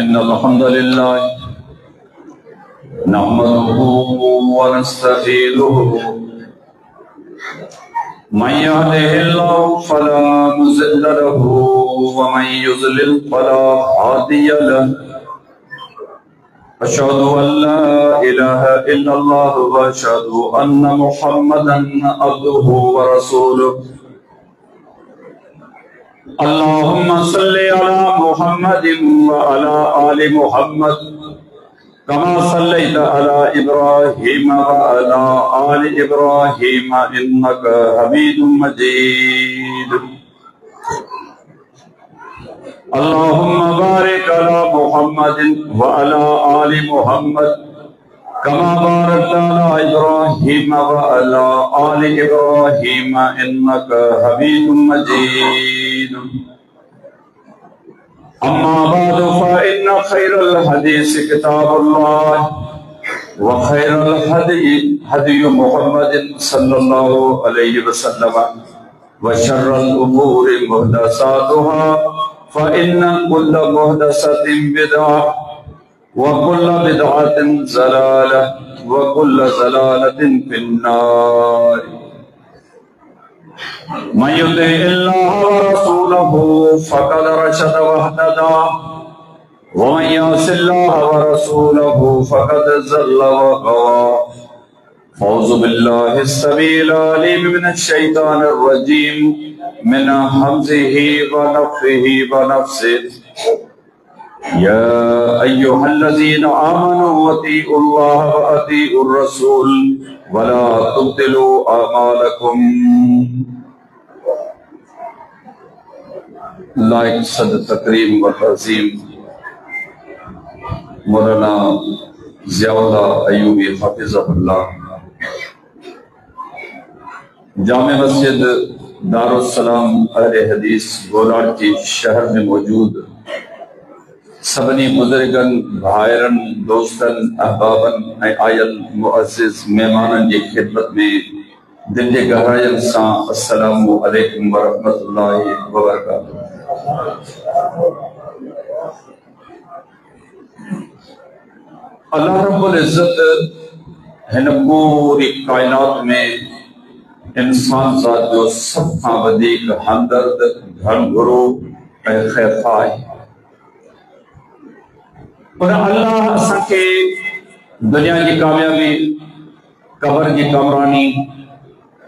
इन्नल हम्दुलिल्लाह नहमदुहु व नस्तईनुहु मन यहदिहिल्लाहु फला मुज़िल्ल लहु व मन युज़लिल फला हादिय लहु अशहदु अन ला इलाहा इल्लल्लाह व अशहदु अन्ना मुहम्मदन अब्दुहु व रसूलुहु अल्लाहुम्मा सल्लि अला मुहम्मदिन व अला आलि मुहम्मद कमा सल्लैता अला इब्राहीम व अला आलि इब्राहीम इन्नका हमीदुम मजीद। अल्लाहुम्मा बारिक अला मुहम्मदिन व अला आलि मुहम्मद कमा बारकता अला इब्राहीम व अला आलि इब्राहीम इन्नका हमीदुम मजीद। अम्मा बाद फ़इन्न खैरल हदीस किताबुल्लाह व खैरल हदी मुहम्मदिन सल्लल्लाहु अलैहि वसल्लम व शर्रल उमूरि मुहदसातुहा फ़इन्न कुल्ल मुहदसतिन बिदअह व कुल्ल बिदअतिन ज़लालह व कुल्ल ज़लालतिन फिन्नार। मन युतिइल्लाह व रसूलहु फ़क़द रशद वहतदा व मन यअसिल्लाह व रसूलहु फ़क़द ज़ल्ल व गवा। औज़ु बिल्लाहि अस्समीइल अलीम मिनश शैतानिर रजीम मिन हम्ज़िही व नफ़्ख़िही व नफ़्सिही। या अय्युहल्लज़ीना आमनू अतीउल्लाह व अतीउर रसूल व ला तुब्तिलू अमालकुम। लाइक सद तकरीम व तज़ीम मौलाना ज़ियाउल्लाह अय्यूबी हफ़िज़हुल्लाह जामे मस्जिद दारुस्सलाम अहले हदीस गोलाटी शहर में मौजूद सभनी बुजुर्गन भाइरन दोस्तन अहबाबन आयल मुअज़्ज़िज़ मेहमानन जी खिदमत में दिल जे गहराइयन सां अस्सलामु अलैकुम व रहमतुल्लाहि व बरकातुहू। अल्लाह रब्बुल इज़्ज़त हिन पूरी कायनात में इंसान ज़ात जो सब खां वधीक हमदर्द घनघुरो ऐं ख़ैरख़्वाह आहे। पर अल्लाह असांखे दुनिया की कामयाबी, कबर की कामरानी,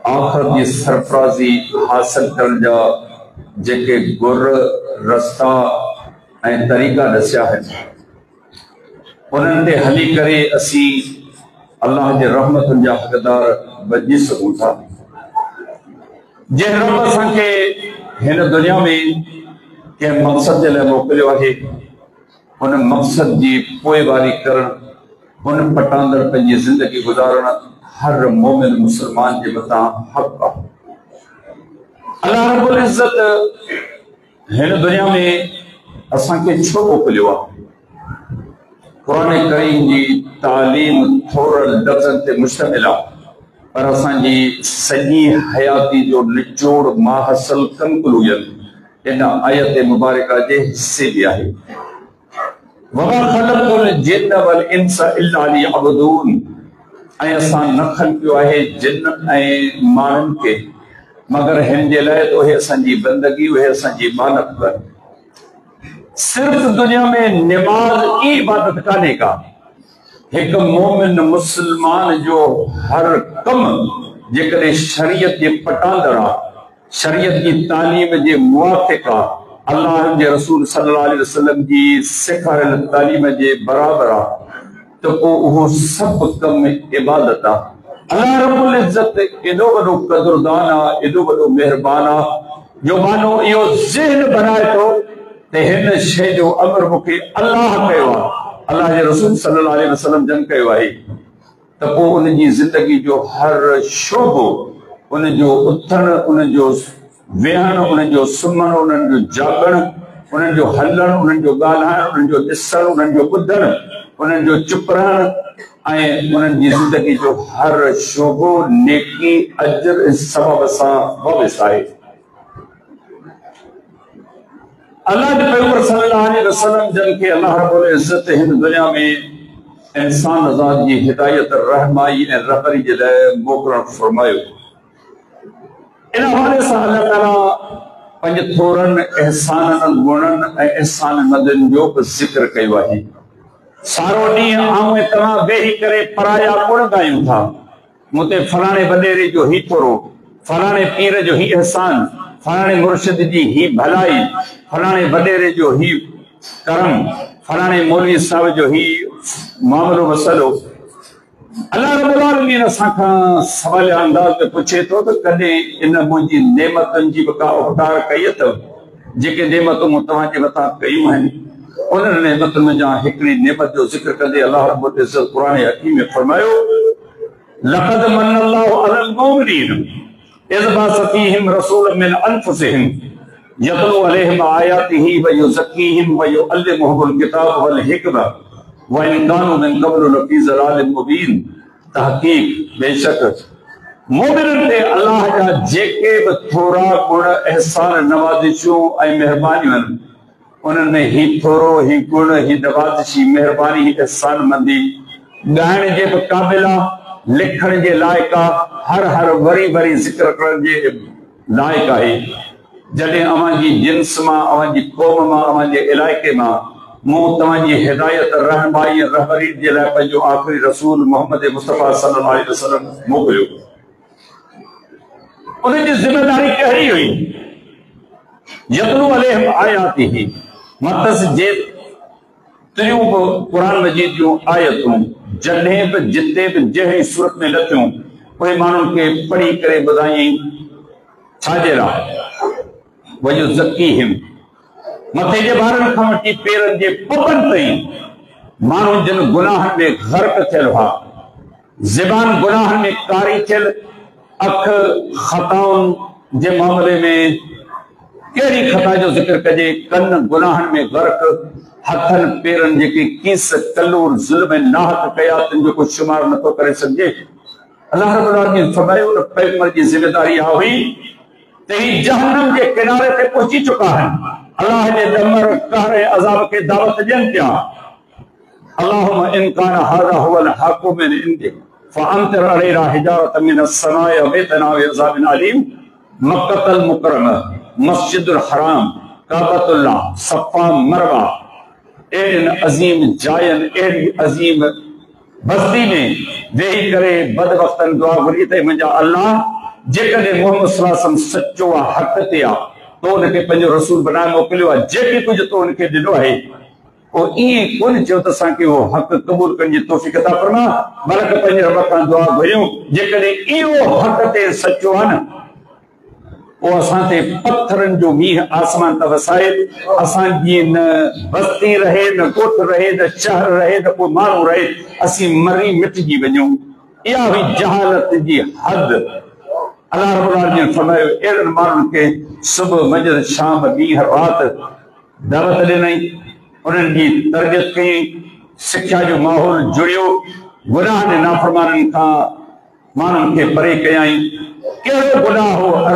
आखिरत की सरफराज़ी हासिल करण जा जेके गुर रस्ता ऐं तरीक़ा दसिया आहिनि उन्हनि ते हली करे असी अल्लाह जे रहमतुनि जा हक़दार बणिजी सघूं था। जंहिं रब असांखे हिन दुनिया में कंहिं मक़सद जे लाइ मोकिलियो आहे उन मक़सद जी पोइवारी करण, उन पटांदड़ पंहिंजी ज़िंदगी गुज़ारण हर मोमिन मुसलमान जे मथां हक़ आहे। अल्लाह रब्बुल इज़्ज़त हिन दुनिया में असांखे छो मोकिलियो आहे? क़ुरान करीम जी तालीम थोरनि लफ़्ज़नि ते मुश्तमिल आहे, पर असांजी सॼी हयाती जो निचोड़ माहसिल कंक्लूजन इन आयत मुबारका जे हिस्से में आहे। वमा ख़लक़तुल जिन्न वल इंस इल्ला लियअबुदून। ऐं असां न खल्कियो आहे जिन ऐं माण्हुनि खे मगर हिन जे लाइ त उहे असांजी बंदगी, उहे असांजी इबादत कनि। सिर्फ दुनिया में निमाज़ की इबादत कान्हे का। एक मोमिन मुसलमान जो हर कम जेकॾहिं शरीयत जे पटांदड़ आहे, शरीयत की तालीम जे मुवाफ़िक़ आहे, अल्लाह जे रसूल सल्लल्लाहु अलैहि वसल्लम जी सेखारियल तालीम जे बराबर आहे, त पोइ उहो सभु कम इबादत आहे। अल्लाह रब्बुल इज़्ज़त एॾो वॾो क़दुरदान आहे, एॾो वॾो मेहरबान आहे, जो मानो इहो ज़हन बनाए थो त हिन शइ जो अमर मूंखे अल्लाह कयो आहे, अल्लाह जे रसूल सल्लल्लाहु अलैहि वसल्लम जन कयो आहे, त पोइ उनजी ज़िंदगी जो हर शोबो, उनजो उथण, उनजो वेहण, उनजो सुम्हण, उन्हनि जो जागण, उन्हनि जो हलण, उन्हनि जो ॻाल्हाइण, उन्हनि जो ॾिसण, उन्हनि जो ॿुधण, उन्हनि जो चुप रहण ऐं उन्हनि जी ज़िंदगी जो हर शोबो नेकी अजर सबब सां वाबिस आहे। अल्लाह के पैगंबर सल्लल्लाहु अलैहि वसल्लम जन के अल्लाह रब्बुल इज्जत हिन दुनिया में इंसान ज़ात जी हिदायत रहनुमाई ऐं रहबरी जे लाइ मोकिलण फरमायो। इन हवाले सां अल्लाह ताला पंहिंजे थोरनि एहसाननि गुणनि ऐं एहसानमंदनि जो बि ज़िक्र कयो आहे। सारो ॾींहुं आऊं ऐं तव्हां वेही करे पराया गुण ॻायूं था। मूं ते फलाणे वॾेरे जो ही थोरो, फलाणे पीर जो ही एहसान, फलाणे मुर्शिद जी ही भलाई, फलाणे वॾेरे जो ही करम, फलाणे मौलवी साहब जो ही मामलो मसलो। अल्लाह रब्बुल आलमीन असां खां सवालिया अंदाज में पुछे थो त कॾहिं इन मुंहिंजी नेमतुनि जी बि का उपकार कई अथव? जेके नेमतूं मूं तव्हांजे मथां कयूं आहिनि, उन्हनि नेमतुनि जा हिकिड़ी नेमत जो ज़िक्र कंदे अल्लाह रब्बुल इज्जत क़ुरान हकीम में फरमायो, लक़द मन्नल्लाहु अलल मुमिनीन इज़ बअस फ़ीहिम रसूलन मिन अनफुसिहिम यतलू अलैहिम आयातिही व युज़क्कीहिम व युअल्लिमुहुमुल किताब वल हिकमा व इन कानू मिन क़ब्लु लफ़ी ज़लालिम मुबीन। तहक़ीक़ बेशक मोमिननि ते अल्लाह जा जेके बि थोरा गुण एहसान नवाज़िशूं ऐं महिरबानियूं आहिनि, उन्हनि में ही थोरो ही गुण ही नवाज़िशी महिरबानी ही एहसानमंदी ॻाइण जे बि क़ाबिल आहे, लिखण जे लाइक़ आहे, हर हर वरी वरी ज़िक्र करण जे लाइक़ आहे। जॾहिं अव्हांजी जिन्स मां, अव्हांजी क़ौम मां, अव्हांजे इलाइक़े मां मूं तव्हांजी हिदायत रहनुमाई रहबरी जे लाइ पंहिंजो आख़िरी रसूल मोहम्मद मुस्तफ़ा सल्लल्लाहु अलैहि वसल्लम मोकिलियो। उन्हनि जी ज़िमेदारी कहिड़ी हुई? यतलू अलैहिम आयातिही, मतस जे टियों बि क़ुरान मजीद जूं आयतूं जॾहिं बि जिते बि जहिड़ी सूरत में लथियूं, उहे माण्हुनि खे पढ़ी करे ॿुधायईं छाजे लाइ? वयुज़क्कीहिम, मथे जे ॿारनि खां वठी पेरनि जे पपनि ताईं माण्हू जिन गुनाहनि में गर्क थियल हुआ, ज़बान गुनाहनि में कारी थियल, अख ख़ताउनि जे मामले में कहिड़ी ख़ता जो ज़िक्र कजे, कन गुनाहनि में गर्क, हथनि पेरनि जेके कीस कलूर ज़ुल्म नाहक कया, तिन जो कुझु शुमार नथो करे सघिजे। अल्लाह रब्बुल आलमीन फरमायो त पैगंबर जी ज़िमेदारी इहा हुई त ही जहन्नम जे किनारे ते पहुची चुका आहिनि, अल्लाह जे दमर कहर ऐं अज़ाब खे दावत ॾियनि पिया। अल्लाहुम्मा इन कान हाज़ा हुवल हक़्क़ु मिन इंदिक फअमतिर अलैना हिजारतम मिनस समाइ वक़िना अज़ाबिन अलीम। मक्कतल मुकर्रमा, मस्जिदुल हराम, काबतुल्लाह, सफ़ा मरवा, एड़िन अज़ीम जायन, एड़ी अज़ीम बस्ती में वेही करे बदबख्तन दुआ घुरी त मुंहिंजा अल्लाह, जेकॾहिं मोहम्मद सल्लल्लाहु अलैहि वसल्लम सचो आहे, हक़ ते आहे, तो उनखे पंहिंजो रसूल बनाए मोकिलियो आहे, जेके कुझु तो उनखे ॾिनो आहे, पोइ ईअं कोन चयो त असांखे उहो हक़ क़बूल करण जी तौफ़ीक़ अता फरमा, बल्कि पंहिंजे रब खां दुआ घुरियूं जेकॾहिं इहो हक़ ते सचो आहे न, पोइ असां ते पत्थरनि जो मींहुं आसमान त वसाए, असांजी न बस्ती रहे, न ॻोठ रहे, न शहर रहे, न को माण्हू रहे, असीं मरी मिटिजी वञूं। इहा हुई जहालत जी हद। अल्लाह रब्बुल आलमीन फरमायो, अहिड़नि माण्हुनि खे सुबुह मंझंदि शाम ॾींहं राति दावत ॾिनई, उन्हनि जी तरबियत कई, शिक्षा जो माहौल जुड़ियो, गुनाह ऐं नाफ़रमानी खां माण्हुनि खे परे कयई। कहिड़ो गुनाह हो?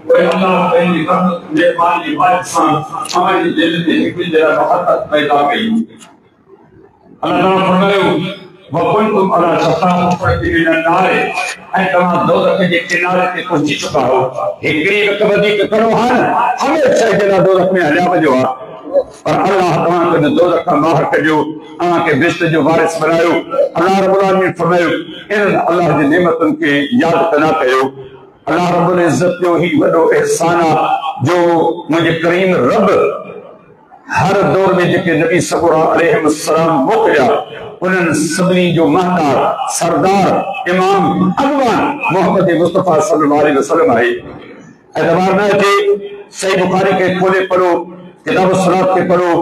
अल्लाह पंहिंजी रहमत मेहरबानी जी बात सां हमारे दिल में एक जरा मोहब्बत पैदा कई। अल्लाह ताला फरमायो वकुंतुम अला शफा हुफ़रतिन मिनन नार, ऐं तव्हां दोज़ख जे किनारे ते पहुची चुका हो। हिकिड़ी वक़्त वधीक करो हाणे हमेशह जे लाइ दोज़ख में हलिया वञो आहे, पर अल्लाह तव्हांखे न दोज़ख खां ॿाहिरि कढियो, तव्हांखे बिश्त जो वारिस बनायो। अल्लाह रब्बुल आलमीन फरमायो इन अल्लाह जी नेमतुनि खे यादि कंदा कयो। अल्लाह रब्बुल इज़्ज़त जो ही वॾो एहसान आहे जो मुंहिंजे करीम रब हर दौर में जेके नबी सबूरा अलैहिस्सलाम मोकिलिया उन्हनि सभिनी जो महदार सरदार इमाम अगवान मोहम्मद मुस्तफ़ा सल्लल्लाहु अलैहि वसल्लम आहे। एतबार न अचे सही बुखारी के खोले पढ़ो, किताब सलात के पढ़ो,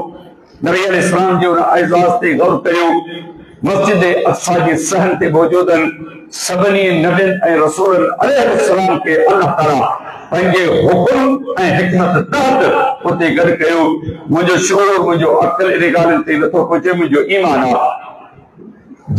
नबी अलैहिस्सलाम जे उन एज़ाज़ ते गौर कयो। मस्जिद अक़सा जी सहन ते मौजूदन सभिनी नबियनि ऐं रसूलनि अलैहिस्सलाम के अल्लाह ताला पंहिंजे हुकुम ऐं हिकमत तहत उते गॾु कयो। मुंहिंजो शोर मुंहिंजो अक़ल इन ॻाल्हियुनि ते नथो पहुचे, मुंहिंजो ईमान आहे।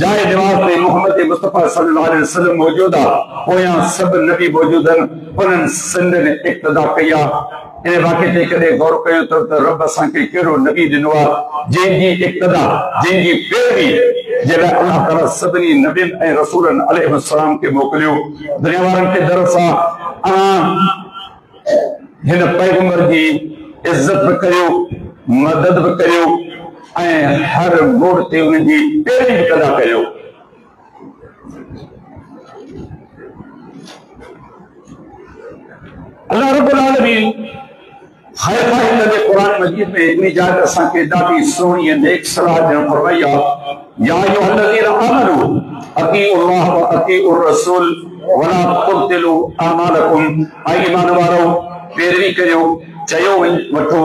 जाए निवाज़ ते मोहम्मद मुस्तफ़ा सल्लल्लाहु अलैहि वसल्लम मौजूद आहे, पोयां सभु नबी मौजूद आहिनि, उन्हनि सिंधनि इक़्तिदा कई आहे। इन वाक़े ते कॾहिं गौर कयो त रब असांखे कहिड़ो नबी ॾिनो आहे जंहिंजी इक़्तिदा जंहिंजी पैरवी जे लाइ अल्लाह ताला सभिनी नबियनि ऐं रसूलनि अलैहिस्सलाम खे मोकिलियो। दुनिया वारनि खे दरस आहे हिन पैगंबर जी इज्जत भी करियो, मदद भी करियो ऐं हर मोड़ ते उन जी पैरवी भी कंदा करियो। अल्लाह रब्बुल आलमीन कुरान मजीद में इतनी जात असांखे ॾाढी सुहिणी ऐं नेक सलाह ॾियणु फरमाई आहे। या अय्युहल्लज़ीना आमनू अतीउल्लाह व अतीउर रसूल वला तुब्तिलू अमालकुम, ऐं ईमान वारो पैरवी करियो, चयो वठो,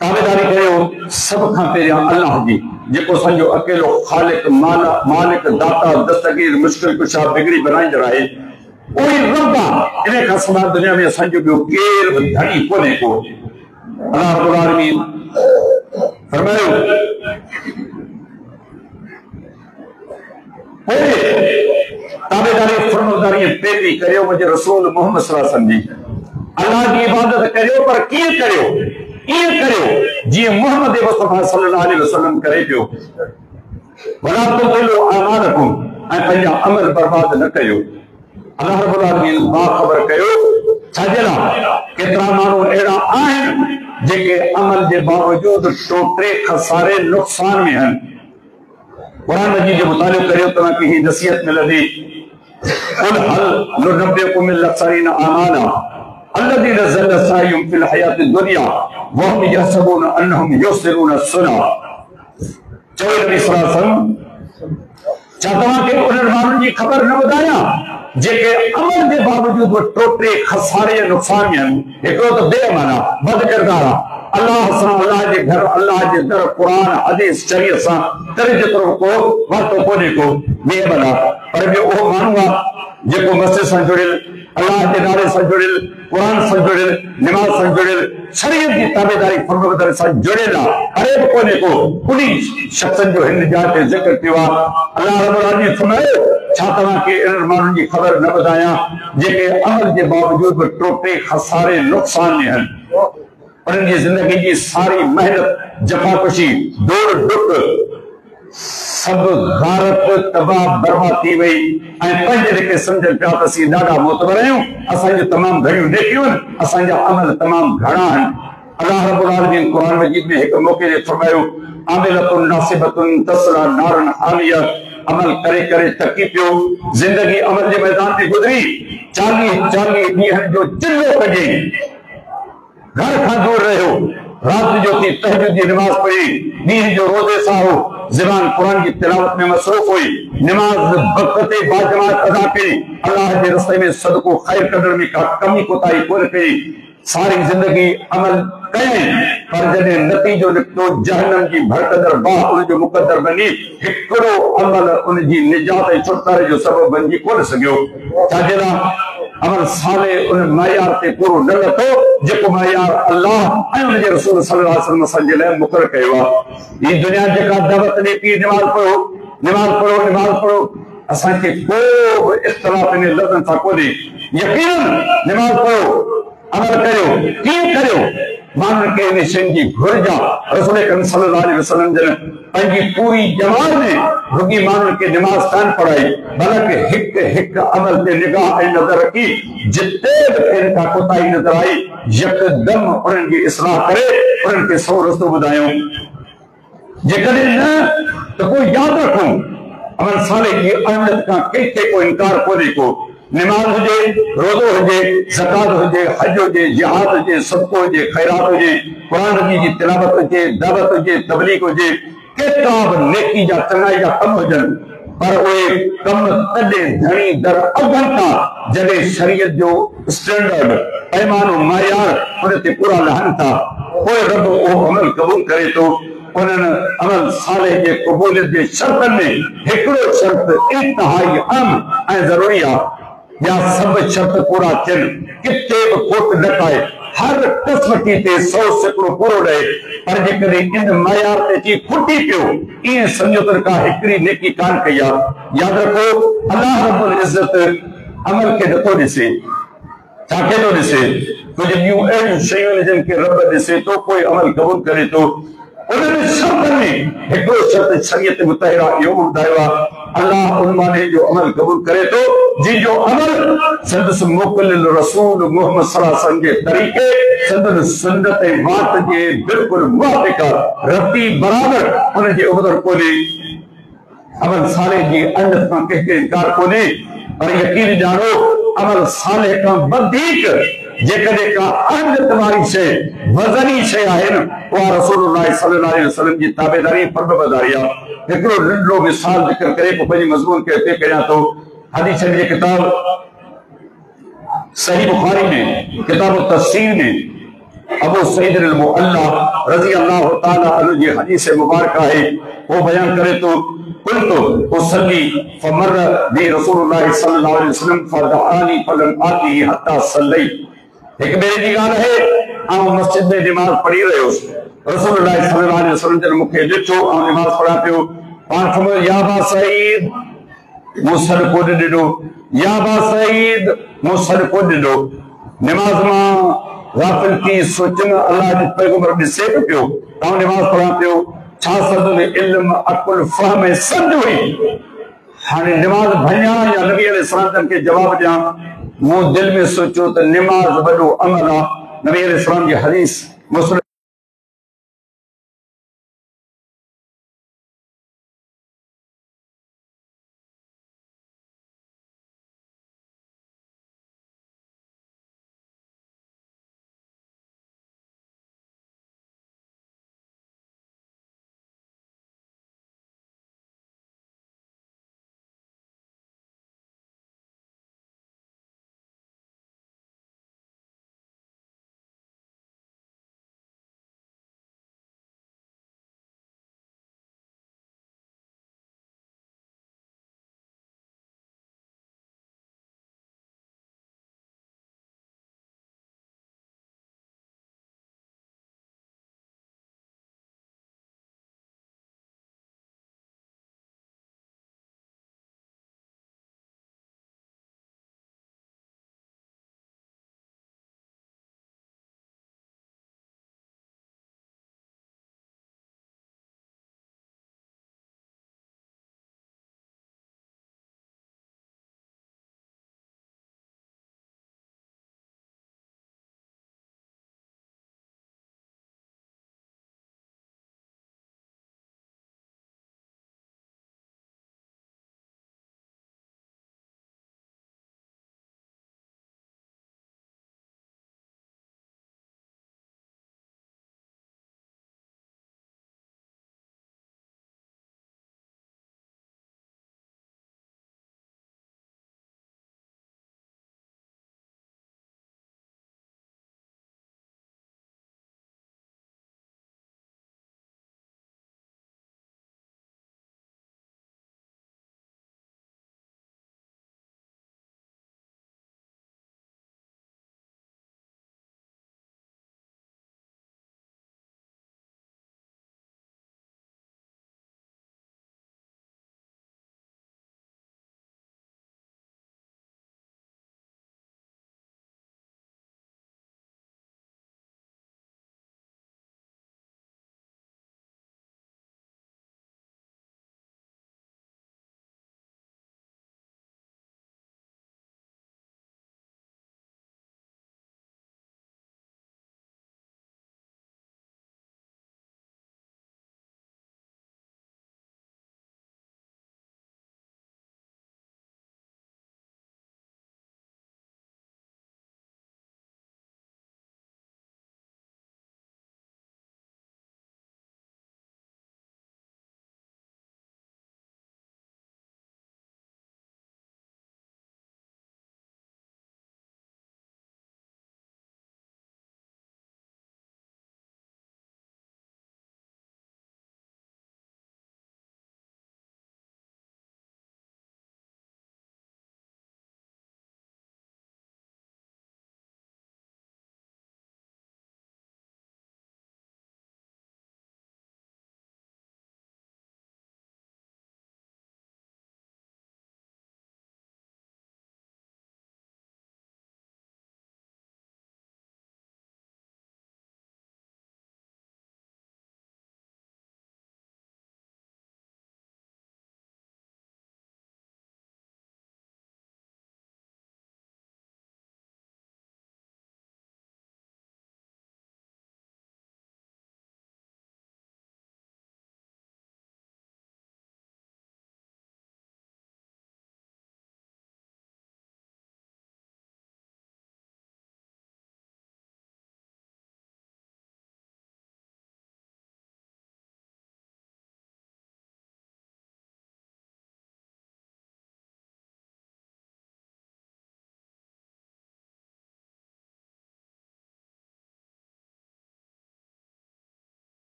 ताबेदारी करियो सभ खां पहिरियां अल्लाह जी, जेको असांजो अकेलो ख़ालिक मालिक दाता दस्तगीर मुश्किल कुशा बिगड़ी बनाईंदड़ आहे। कोई रब आहे, इन खां सवाइ दुनिया में असांजो ॿियो केर बि धणी कोन्हे को। अल्लाह रब्बुल आलमीन फरमायो ताबेदारी फरमाबरदारी पैरवी करियो मुंहिंजे रसूल मोहम्मद सल्लल्लाहु अलैहि वसल्लम जी। अल्लाह जी इबादत करियो, पर कीअं करियो? ईअं करियो जीअं मोहम्मद मुस्तफ़ा सल्लल्लाहु अलैहि वसल्लम करे पियो। वला तुब्तिलू अमालकुम, ऐं पंहिंजा अमल बर्बाद न कयो। अल्लाह रब्बुल आलमीन बाख़बर कयो छाजे लाइ केतिरा माण्हू अहिड़ा आहिनि जेके अमल जे बावजूद टोटे खसारे नुक़सान में आहिनि। कुरान मजीद जो मुतालिबो करियो, तव्हांखे ही नसीहत मिलंदी। कुल हल नुनब्बिउकुम बिल अख़्सरीना अमाला अल्लज़ीना ज़ल्ला सअयुहुम फिल हयाति दुनिया व हुम यहसबूना अन्नहुम युहसिनूना सुन्ना। चओ नबी सल्लल्लाहु अलैहि वसल्लम, छा तव्हांखे उन्हनि माण्हुनि जी ख़बर न ॿुधायां जेके अमल के बावजूद वो टोटे खसारे नुक़सान में आहिनि? हिकिड़ो त बेईमान आहे, बद किरदार आहे, अल्लाह सां अल्लाह जे घर अल्लाह जे दर क़ुरान हदीस शरीयत सां करे जेतिरो को वातो कोन्हे को, बेईमान आहे। पर ॿियो उहो माण्हू आहे जेको मस्जिद सां जुड़ियल, अल्लाह के नाले सां जुड़ियल, कुरान सां जुड़ियल, निमाज़ सां जुड़ियल, शरीयत की ताबेदारी फरमाबरदारी सां जुड़ियल आहे, अरे बि कोन्हे को। उन्हीं शख़्सनि जो हिन जाइ ते ज़िक्र कयो आहे। अल्लाह रब्बुल आलमीन फरमायो छा तव्हांखे इन्हनि माण्हुनि जी ख़बर न ॿुधायां जेके अमल जे बावजूद बि टोटे खसारे नुक़सान में आहिनि। उन्हनि जी ज़िंदगी जी सारी मेहनत जफ़ाकशी दौड़ डुक सब गारत तबाह बर्बाद थी वई ऐं पंहिंजे जेके सम्झनि पिया त असीं ॾाढा मोतबर आहियूं, असांजो तमामु घणियूं नेकियूं आहिनि, असांजा अमल तमामु घणा आहिनि। अल्लाह रब्बुल आलमीन कुरान मजीद में हिकु मौक़े ते फरमायो आमिलतुन नासिबतुन तस्ला नारन हामिया, अमल करे करे थकी पियो, जिंदगी अमल जे मैदान में गुज़री, 40 ॾींहंनि जो चिल्लो कजे, घर खां दूर रहियो, रात जो थी तहज्जुद जी नमाज पढ़ी, ॾींहं जो रोज़े सां हो, ज़बान कुरान की तिलावत में मसरूफ हुई, नमाज वक़्त बाजमात अदा कई, अल्लाह के रस्ते में सदको खैर कदर में का कमी कोताही कोन कई, सारी जिंदगी अमल कयई, पर जॾहिं नतीजो निकितो जहन्नम जी भड़कंदड़ बाह उन जो मुक़द्दर बनी, हिकिड़ो अमल उन जी निजात ऐं छुटकारे जो सबबु बणिजी कोन सघियो। छाजे लाइ अमल साले उन मयार ते पूरो न लथो जेको मयार अल्लाह ऐं उन जे रसूल सल्लल्लाहु अलैहि वसल्लम असांजे लाइ मुक़ररु कयो आहे। हीअ दुनिया जेका दावत ॾे पई निमाज़ पढ़ो, असांखे को बि इख़्तिलाफ़ इन लफ़्ज़नि सां कोन्हे। यकीनन नमाज पढ़ो, अमल करो, कीअं करियो माण्हुनि खे इन शयुनि जी घुरिज आहे। रसूल अकरम सल्लल्लाहु अलैहि वसल्लम जन पंहिंजी पूरी जमात में रुॻी माण्हुनि खे निमाज़ कान पढ़ाई, बल्कि हिकु हिकु अमल ते निगाह ऐं नज़र रखी, जिते बि खेनि खां कोताही नज़र आई यकदम उन्हनि जी इस्लाह करे उन्हनि खे सो रस्तो ॿुधायूं। जेकॾहिं न त पोइ यादि रखूं अमल सालिह जी अहमियत खां कंहिंखे को इनकार कोन्हे को। नमाज हुजे, रोज़ो हुजे, ज़कात हुजे, हज हुजे, जिहाद हुजे, सदको हुजे, खैरात हुजे, कुरान जी तिलावत हुजे, दावत हुजे, तबलीग हुजे, केतिरा बि नेकी जा चङाई जा कम हुजनि, पर उहे कम तॾहिं धणी दर अघनि था जॾहिं शरीयत जो स्टैंडर्ड पैमानो मायार उन ते पूरा लहनि था। पोइ रब उहो अमल क़बूल करे थो। उन्हनि अमल सालिह जे क़बूलियत जे शर्तनि में हिकिड़ो शर्त इंतहाई अहम ऐं ज़रूरी आहे। या सब शर्त पूरा थियनि, किथे बि खोट न पाए, हर क़िस्मती ते 100% पूरो रहे। पर जेकॾहिं इन मयार ते अची खुटी पियो, ईअं सम्झो त का हिकिड़ी नेकी कान कई आहे। यादि रखो अल्लाह रब्बुल इज़्ज़त अमल खे नथो ॾिसे, छा खे थो ॾिसे? कुझु ॿियूं अहिड़ियूं शयूं आहिनि जिन खे रब ॾिसे थो, पोइ अमल क़बूल करे थो। उन्हनि शर्तनि में हिकिड़ो शर्त शरीयत मुतहरा इहो ॿुधायो आहे, अल्लाह उन माने जो अमल क़बूल करे थो जंहिंजो अमल संदसि मोकिलियल रसूल मुहम्मद सल्लल्लाहु अलैहि वसल्लम जे तरीक़े, संदसि सुन्नत ऐं वात जे बिल्कुलु मुवाफ़िक़ रती बराबर उन जे उबदर कोन्हे। अमल सालिह जी अहमियत खां कंहिंखे इनकार कोन्हे, पर यकीन ॼाणो अमल सालिह खां वधीक जेकॾहिं का अहमियत वारी शइ, वज़नी शइ आहे न, उहा रसूलुल्लाह सल्लल्लाहु अलैहि वसल्लम जी ताबेदारी फर्ज़बदारी आहे। हिकिड़ो नंढो मिसाल ज़िक्र करे पोइ पंहिंजे मज़मून खे हिते कयां थो। हदीस जी किताब सही बुखारी में किताब तफसीर में अबू सईद अल मुअल्ला रज़ी अल्लाह तआला अन्हु जी हदीस मुबारक है। वो बयान करे तो कुल तो उसली फमर बि रसूलुल्लाह सल्लल्लाहु अलैहि वसल्लम फदआनी फलम आती हत्ता सल्लै। एक मेरे जी गाल है, आऊं मस्जिद में नमाज पढ़ी रहियो, रसूलुल्लाह सल्लल्लाहु अलैहि वसल्लम जन मूंखे ॾिठो ऐं नमाज पढ़ा पियो। पाण फरमायो या बा सईद, मूं सदको ॾिनो, या बा सईद, मूं सदको ॾिनो। नमाज मां गाफ़िल थी सोचण अल्लाह जे पैगंबर ॾिसे पियो, ऐं नमाज पढ़ा पियो। छा सद में इल्म अकुल फहम ऐं सम्झ हुई। हाणे नमाज भञा या नबी अलैहिस्सलाम खे जवाब ॾियां, मूं दिल में सोचियो त नमाज वॾो अमल आहे। नबी अलैहिस्सलाम जी हदीस मुस्लिम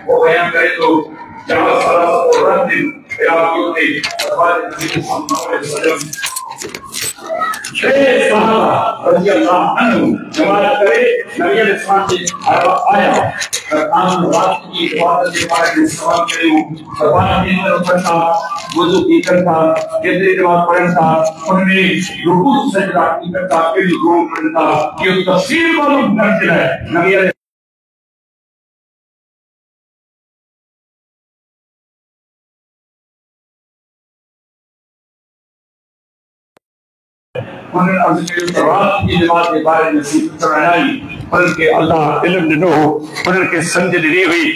वो बयान करे तो जहाँ सारा दिन वजू की करता कितने जवाब पढ़ता उनमें रुकू सजदा की करता फिर रुकू पढ़ता ये तफसीर मालूम करते हैं नबी उन्होंने अर्ज की रात की जमात के बारे में नसीहत कराई उनके अल्लाह इल्म दिनो उनके समझ दी हुई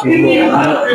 Allah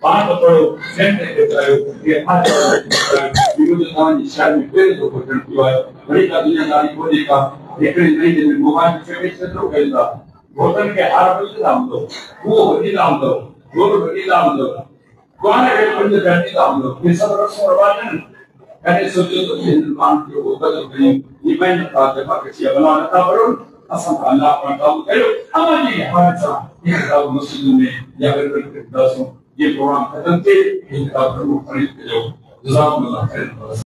बात पढ़ो सेंटर के करो ये हर विरोधतावान शहर में फिर तो कोई हुआ है बड़ी का दुनियादारी को देखा लेकिन नहीं दिन मोबाइल पे क्षेत्रों के अंदर वोटर के हर बच्चे नाम दो वो बड़ी नाम दो वो बड़ी नाम दो कौन है बंदे बैठी नाम दो ये सब रस्म और बातें कहने सोचो तो हिंदुस्तान के वो बदल गई ये मैंने कहा जब किसी बनाना था पर असम अल्लाह पर काम करो हमारी हमारे साथ ये किताब मस्जिद में या फिर दसों ये प्रोग्राम खत्म थे इनका प्रमुख खरीद के जो जज़ाकुमुल्लाह खैर